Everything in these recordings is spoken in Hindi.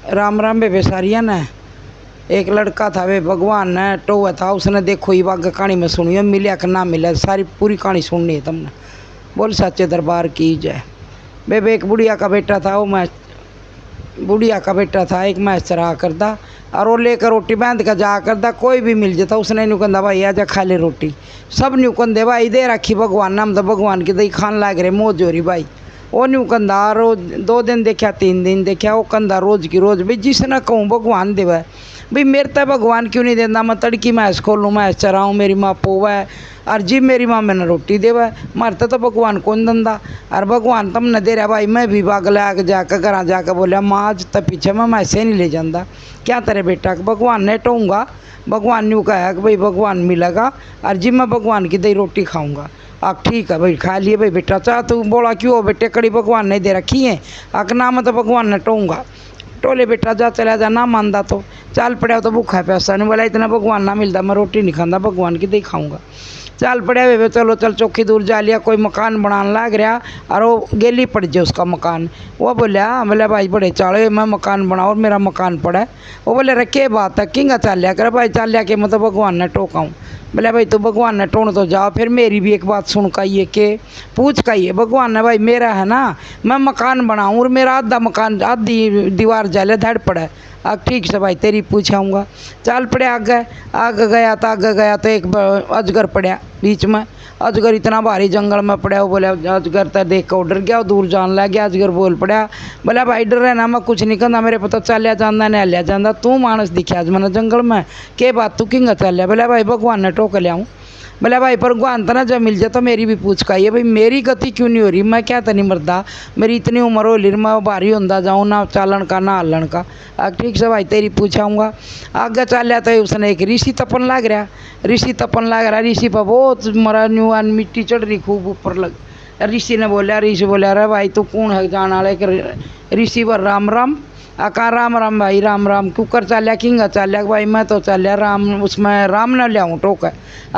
राम राम बे बेसारिया ने। एक लड़का था वे भगवान ने टोआ था, उसने देखो ये बाग कहानी में सुनी है, मिलिया कि ना मिला सारी पूरी कहानी सुननी है तुमने। बोल सच्चे दरबार की जय। बे एक बुढ़िया का बेटा था, वो मैं बुढ़िया का बेटा था, एक मैच चरा करता और वो लेकर रोटी बांध कर जा करता, कोई भी मिल जाता उसने न्यू कहता भाई आजा खा ले रोटी। सब न्यू कहते भाई दे रखी भगवान नाम तो भगवान की दही खान लाग रहे मौज हो रही भाई। वो न्यू कंधा रोज 2 दिन देखा 3 दिन देखा, वो कंधा रोज की रोज भाई जिसने कहूँ भगवान देवा भाई मेरे तो भगवान क्यों नहीं देता। मैं तड़की मैच खोलूँ मैच चराऊँ, मेरी माँ पोवा है और जी मेरी माँ मैंने रोटी देवा मरता तो भगवान कौन धंधा। और भगवान तुमने दे रहा भाई। मैं भी बाग लाके जाकर घर जाकर बोलिया माँ आज तक पीछे मैं ऐसे नहीं ले जाता क्या तेरे बेटा भगवान ने टोऊँगा। भगवान ने कहा कि भाई भगवान मिलेगा और जी मैं भगवान की दही रोटी खाऊँगा। आप ठीक है भाई खा लिए भाई बेटा। चाह तू बोला क्यों बेटे कड़ी भगवान ने दे रखी है अक ना मैं तो भगवान ने टोऊँगा। टोले बेटा जा चला जा ना मानता तो चल पड़ा तो भूखा है पैसा नहीं बोला इतना भगवान ना मिलता मैं रोटी नहीं खाता भगवान की दही खाऊँगा। चल पड़े वे चलो चल चौकी दूर जा लिया कोई मकान बनाने लग रहा और वो गेली पड़ जाए उसका मकान। वो बोले भाई बड़े चाले मैं मकान बनाऊँ और मेरा मकान पड़ा है। वो बोले रे क्या बात है किंगा चल लिया कर भाई चल लिया कि मैं तो भगवान ने टोकाऊँ। बोले भाई तो भगवान ने टोन तो जाओ फिर मेरी भी एक बात सुन काइए के पूछ काइए भगवान ने भाई मेरा है ना मैं मकान बनाऊँ और मेरा आधा मकान आधी दीवार जाले धड़ पड़ा अब ठीक से भाई तेरी पूछाऊँगा। चल पड़े आगे गया तो एक अजगर पड़ा बीच में। अजगर इतना भारी जंगल में पड़ा वो बोले अजगर तो देख कर डर गया दूर जान लग गया। अजगर बोल पड़ा बोला भाई डर है ना मैं कुछ नहीं करना मेरे पता चलिया जाना नहीं लिया जाता तू मानस दिखा आज मैंने जंगल में के बात तू किंगा चल लिया। बोला भाई भगवान ने टोक लिया हूँ। बोला भाई पर भगवान तो ना जब मिल जाए तो मेरी भी पूछ का भाई मेरी गति क्यों नहीं हो रही मैं क्या तो नहीं मरदा मेरी इतनी उम्र हो ली मैं भारी होता जाऊँ ना चालन का ना हलन का। ठीक से भाई तेरी पूछाऊँगा। आगे चल लिया तो उसने एक ऋषि तपन लग रहा ऋषि पर बहुत मरा न्यूआन मिट्टी चढ़ रही खूब ऊपर लग। ऋषि ने बोला अरे भाई तू कौन है जान वाले ऋषि पर राम राम आका राम राम भाई राम राम कुकर चलिया किंगा चलिया भाई मैं तो चलिया राम उसमें राम न लियाऊँ टोक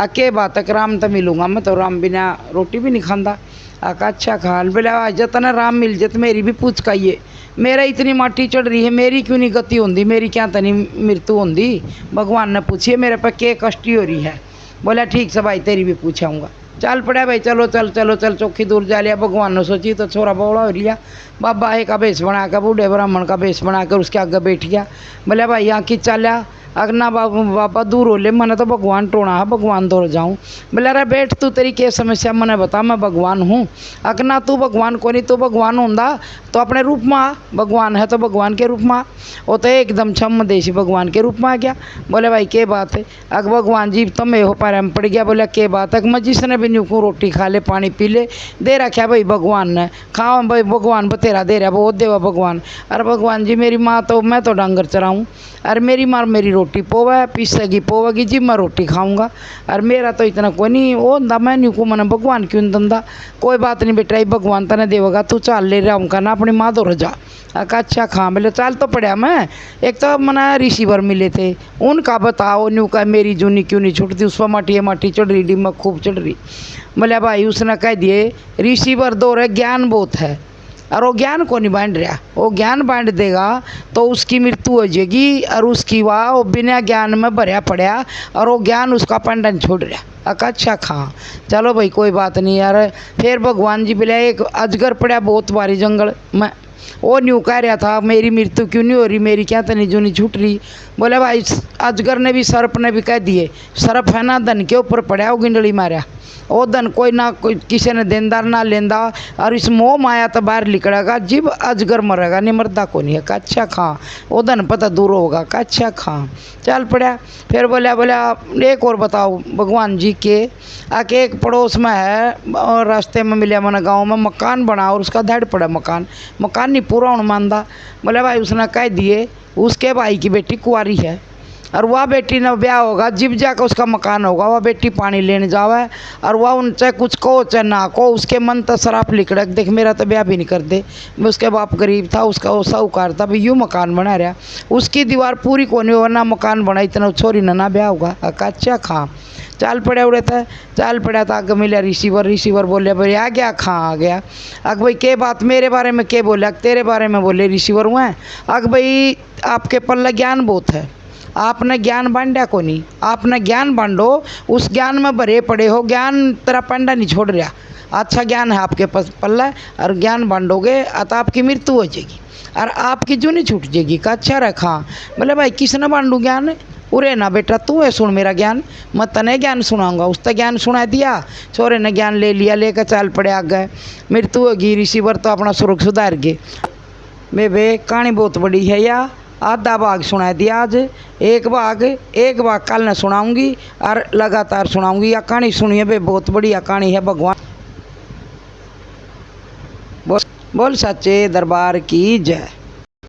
के बात है राम तो मिलूँगा मैं तो राम बिना रोटी भी नहीं खाता। आका अच्छा खान बोला जितना राम मिल जाए तो मेरी भी पूछ काइए मेरा इतनी माटी चढ़ रही है मेरी क्यों नहीं गति होंगी मेरी क्या तो नहीं मृत्यु होंगी। भगवान ने पूछिए मेरे पे के कष्टी हो रही है। बोला ठीक से भाई तेरी भी पूछाऊँगा। चल पड़ा भाई चलो चौकी दूर जा लिया। भगवान ने सोची तो छोरा बौड़ा हो लिया बाबा एक का बेस बना कर बूढ़े ब्राह्मण का बेस बनाकर उसके आगे बैठ गया। बोले भाई यहाँ की चलिया अगना बाबा दूर हो ले मैंने तो भगवान टोना है भगवान दौड़ जाऊँ। बोले अरे बैठ तू तेरी क्या समस्या मैंने बता मैं भगवान हूँ। अगना तू भगवान को नहीं तू भगवान होंदा तो अपने रूप में आ भगवान है तो भगवान के रूप में आ। वो तो एकदम छम देशी भगवान के रूप में आ गया। बोले भाई क्या बात है अग भगवान जी तो मैं हो पैर में पड़ गया। बोले क्या बात है मैं जिसने भी न्यू को रोटी खा ले पानी पी ले दे रखा भाई भगवान ने खाओ भाई भगवान बतेरा दे रहा बहुत देवा भगवान। अरे भगवान जी मेरी माँ तो मैं तो डांगर चराऊँ अरे मेरी माँ मेरी रोटी पोवा पीसेगी पोवेगी जी मैं रोटी खाऊंगा और मेरा तो इतना कोई नहीं वो मैं नहीं को मैंने भगवान क्यों धंधा। कोई बात नहीं बेटा ये भगवान तने देगा तू चाल ले रहा हूँ ना अपनी माँ तो रजा अच्छा खा बोले चाल तो पड़ा मैं। एक तो मना रिसीवर मिले थे उनका बताओ न्यू का मेरी जूनी क्यों नहीं छूटती उस पर माटी चढ़ रही डिमक खूब चढ़ रही। बोले भाई उसने कह दिए रिसीवर दो रहे ज्ञान बहुत है और वो ज्ञान को नहीं बांट रहा वो ज्ञान बांट देगा तो उसकी मृत्यु हो जाएगी और उसकी वो बिना ज्ञान में भरया पड़ा और वो ज्ञान उसका पंडन छोड़ रहा अच्छा खा। चलो भाई कोई बात नहीं यार। फिर भगवान जी बोले एक अजगर पड़ा बहुत भारी जंगल में वो न्यू कह रहा था मेरी मृत्यु क्यों नहीं हो रही मेरी क्या तो नहीं छूट रही। बोले भाई अजगर ने भी सर्प ने भी कह दिए सर्प है ना धन के ऊपर पड़ा वो गिंडली मारा वो धन कोई ना कोई किसी ने देनदार ना लेंदा और इस मोह माया तो बाहर निकलेगा जीव अजगर मरेगा नहीं मरदा को नहीं है अच्छा खा वो धन पता दूर होगा का अच्छा खा। चल पड़ा फिर बोला एक और बताओ भगवान जी के आके एक पड़ोस में है और रास्ते में मिला मैंने गाँव में मकान बना और उसका धड़ पड़ा मकान नहीं पूरा होने मानदा। बोले भाई उसने कह दिए उसके भाई की बेटी कुंवारी है और वह बेटी ने ब्याह होगा जिब जाकर उसका मकान होगा वह बेटी पानी लेने जावे और वह उन चाहे कुछ कहो चाहे ना को उसके मन तो शराब लिकड़क देख मेरा तो ब्याह भी नहीं कर दे। मैं उसके बाप गरीब था उसका वो साहूकार था भाई यूँ मकान बना रहा उसकी दीवार पूरी को नहीं हो ना मकान बना इतना छोरी ना ब्याह होगा अच्छा खा। चाल पड़ा उड़े था, चाल पड़ा था। आगे मिला रिसीवर, रिसीवर बोले भाई आ गया, कहाँ आ गया। अग भाई के बात मेरे बारे में के बोले, तेरे बारे में बोले रिसीवर हुआ है। अग भाई आपके पल्ला ज्ञान बहुत है, आपने ज्ञान बांटा को नहीं, आपने ज्ञान बांटो, उस ज्ञान में भरे पड़े हो, ज्ञान तेरा पंडा नहीं छोड़ रहा। अच्छा ज्ञान है आपके पास पल्ला, और ज्ञान बांटोगे तो आपकी मृत्यु हो जाएगी और आपकी जूनी छूट जाएगी। का अच्छा रखा बोले भाई किसने बांटू ज्ञान, उरे ना बेटा तू है सुन मेरा ज्ञान, मैं तने ज्ञान सुनाऊंगा। उसका ज्ञान सुना दिया, छोरे ने ज्ञान ले लिया, लेकर चाल पड़े आ गए, मृत्यु होगी। रिसीवर तो अपना सुरख सुधार गए। मैं वे कहानी बहुत बड़ी है या आधा भाग सुना दिया आज, एक भाग कल न सुनाऊंगी और लगातार सुनाऊंगी। या कहानी सुनिए बे, बहुत बढ़िया कहानी है। भगवान बोल सच्चे दरबार की जय।